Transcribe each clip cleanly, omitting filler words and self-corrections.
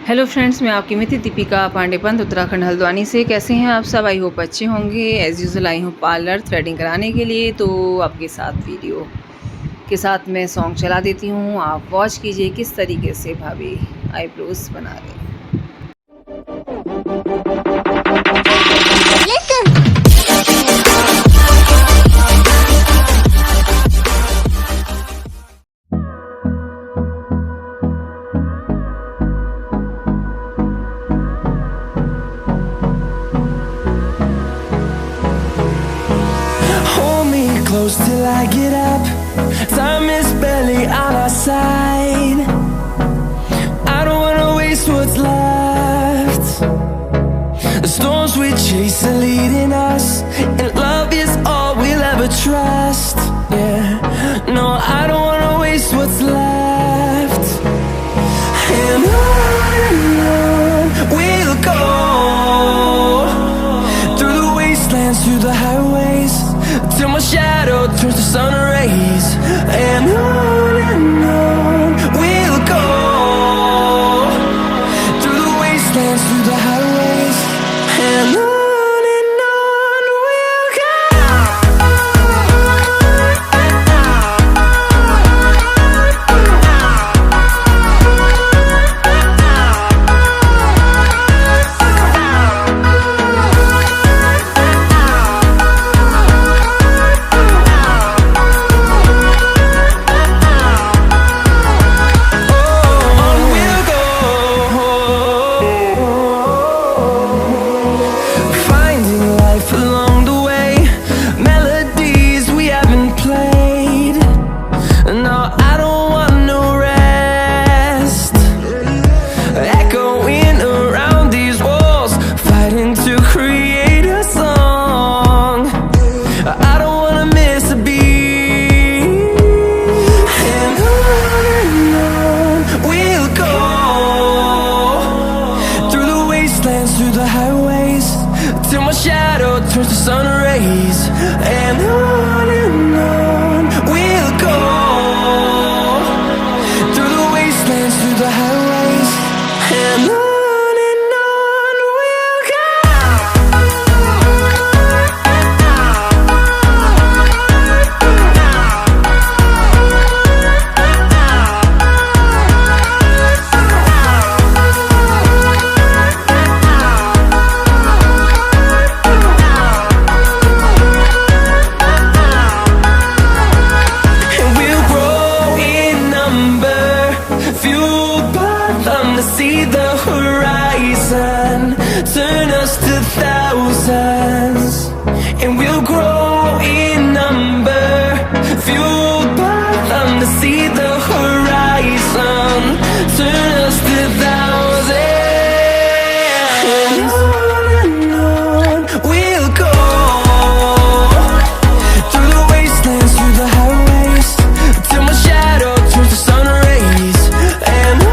Hello friends, मैं आपकी मित्र दीपिका पांडे उत्तराखंड हल्द्वानी से। कैसे हैं आप सब? आई होप अच्छे होंगे। एज़ यूजुअल आई हूँ पार्लर थ्रेडिंग कराने के लिए, तो आपके साथ वीडियो के साथ मैं सॉन्ग चला देती हूँ। आप वॉच कीजिए किस तरीके से भाभी आईब्रोज बना रहे हैं। Close till I get up. Time is barely on our side. I don't wanna waste what's left. The storms we chase are leading us, and love is all we'll ever trust. Yeah, no, I don't wanna waste what's left. And on we'll go, through the wastelands, through the highways, till my shadow turns to sun rays. And on we'll go, through the wastelands, through the highways. And on we'll go. Through the highways, till my shadow turns to sun rays. And on we'll go, through the wastelands, through the highways. And on we'll go. See the horizon, turn us to thousands, and we'll grow in number, fueled by them to see the horizon, turn us to thousands. And on we'll go, through the wastelands, through the highways, till my shadow turns to sun rays. And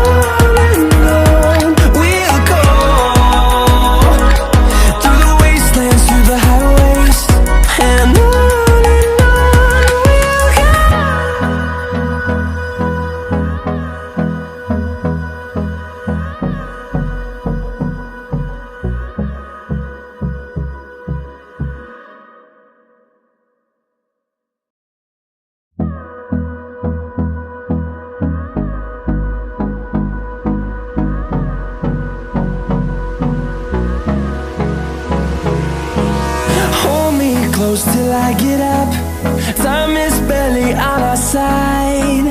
close till I get up. Time is barely on our side.